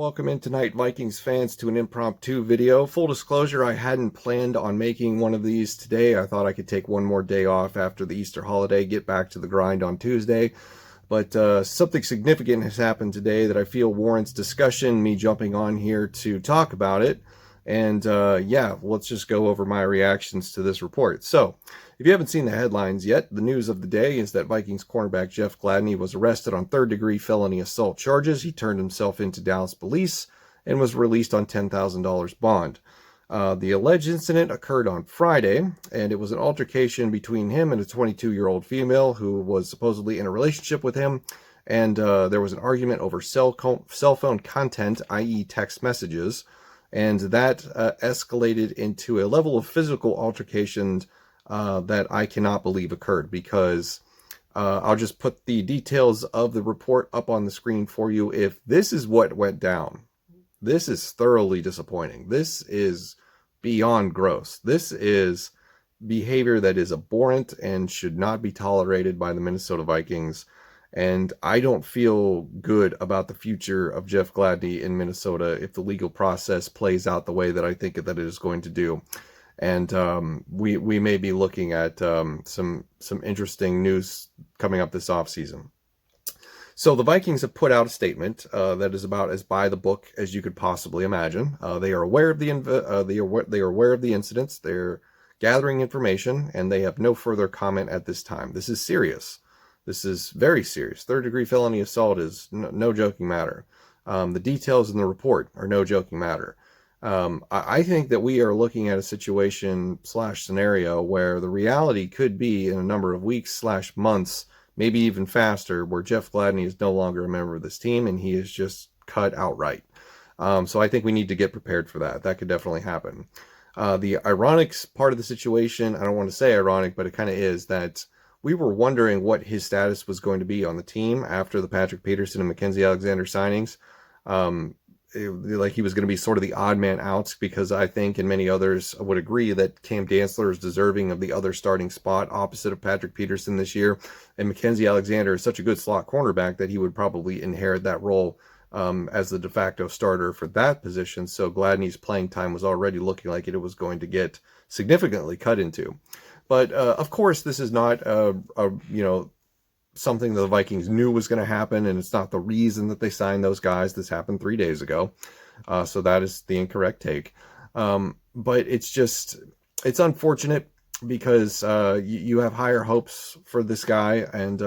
welcome in tonight, Vikings fans, to an impromptu video. Full disclosure, I hadn't planned on making one of these today. I thought I could take one more day off after the Easter holiday, get back to the grind on Tuesday. But something significant has happened today that I feel warrants discussion, me jumping on here to talk about it. And yeah, let's just go over my reactions to this report. So, if you haven't seen the headlines yet, the news of the day is that Vikings cornerback Jeff Gladney was arrested on third-degree felony assault charges. He turned himself into Dallas police and was released on $10,000 bond. The alleged incident occurred on Friday, and it was an altercation between him and a 22-year-old female who was supposedly in a relationship with him, and there was an argument over cell phone content, i.e. text messages, and that escalated into a level of physical altercation that I cannot believe occurred, because I'll just put the details of the report up on the screen for you. If this is what went down, this is thoroughly disappointing. This is beyond gross. This is behavior that is abhorrent and should not be tolerated by the Minnesota Vikings. And I don't feel good about the future of Jeff Gladney in Minnesota if the legal process plays out the way that I think that it is going to do. And we may be looking at some interesting news coming up this offseason. So the Vikings have put out a statement that is about as by the book as you could possibly imagine. They are aware of the incidents. They're gathering information, and they have no further comment at this time. This is serious. This is very serious. Third-degree felony assault is no joking matter. The details in the report are no joking matter. I think that we are looking at a situation / scenario where the reality could be in a number of weeks / months, maybe even faster, where Jeff Gladney is no longer a member of this team and he is just cut outright. So I think we need to get prepared for that. That could definitely happen. The ironic part of the situation, I don't want to say ironic, but it kind of is, that we were wondering what his status was going to be on the team after the Patrick Peterson and Mackenzie Alexander signings. Like he was going to be sort of the odd man out, because I think, and many others would agree, that Cam Dantzler is deserving of the other starting spot opposite of Patrick Peterson this year. And Mackenzie Alexander is such a good slot cornerback that he would probably inherit that role as the de facto starter for that position. So Gladney's playing time was already looking like it was going to get significantly cut into. But of course, this is not something the Vikings knew was going to happen, and it's not the reason that they signed those guys. This happened 3 days ago, so that is the incorrect take. But it's unfortunate, because you have higher hopes for this guy, and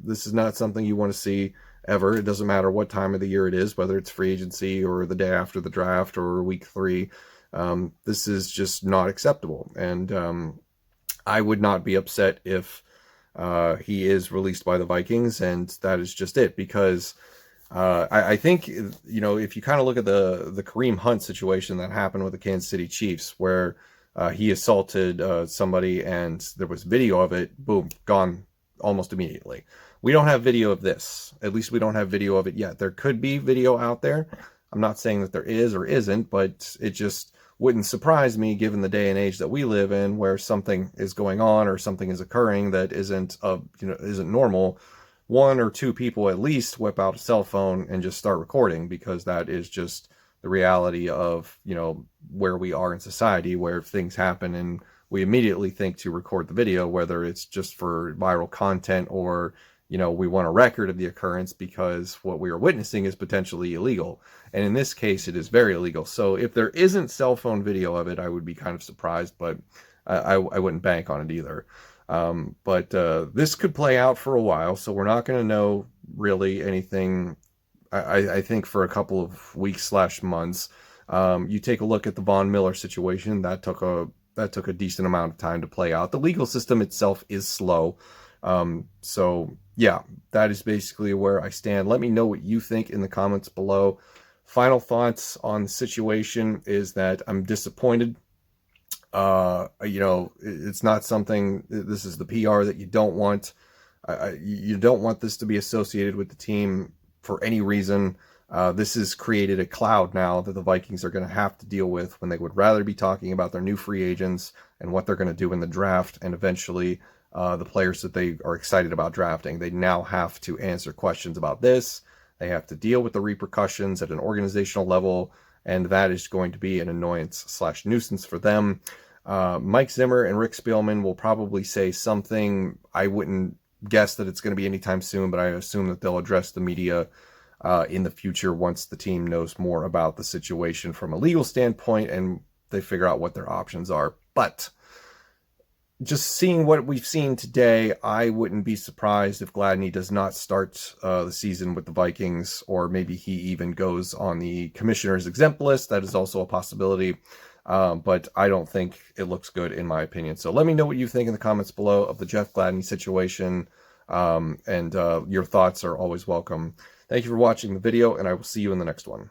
this is not something you want to see ever. It doesn't matter what time of the year it is, whether it's free agency or the day after the draft or week 3. This is just not acceptable, and I would not be upset if he is released by the Vikings, and that is just it. Because I think, if you kind of look at the Kareem Hunt situation that happened with the Kansas City Chiefs, where he assaulted somebody and there was video of it, boom, gone almost immediately. We don't have video of this. At least we don't have video of it yet. There could be video out there. I'm not saying that there is or isn't, but it just wouldn't surprise me, given the day and age that we live in, where something is going on or something is occurring that isn't normal. 1 or 2 people at least whip out a cell phone and just start recording, because that is just the reality of where we are in society, where things happen and we immediately think to record the video, whether it's just for viral content or we want a record of the occurrence because what we are witnessing is potentially illegal. And in this case, it is very illegal. So if there isn't cell phone video of it, I would be kind of surprised, but I wouldn't bank on it either. But this could play out for a while, so we're not going to know really anything, I think, for a couple of weeks / months. You take a look at the Von Miller situation. That took a decent amount of time to play out. The legal system itself is slow. So yeah, that is basically where I stand. Let me know what you think in the comments below. Final thoughts on the situation is that I'm disappointed. It's not something, this is the PR that you don't want. You don't want this to be associated with the team for any reason. This has created a cloud now that the Vikings are going to have to deal with, when they would rather be talking about their new free agents and what they're going to do in the draft, and eventually the players that they are excited about drafting. They now have to answer questions about this. They have to deal with the repercussions at an organizational level, and that is going to be an annoyance/nuisance for them. Mike Zimmer and Rick Spielman will probably say something. I wouldn't guess that it's going to be anytime soon, but I assume that they'll address the media in the future once the team knows more about the situation from a legal standpoint and they figure out what their options are. But just seeing what we've seen today, I wouldn't be surprised if Gladney does not start the season with the Vikings, or maybe he even goes on the commissioner's exempt list. That is also a possibility. But I don't think it looks good, in my opinion. So let me know what you think in the comments below of the Jeff Gladney situation. And your thoughts are always welcome. Thank you for watching the video, and I will see you in the next one.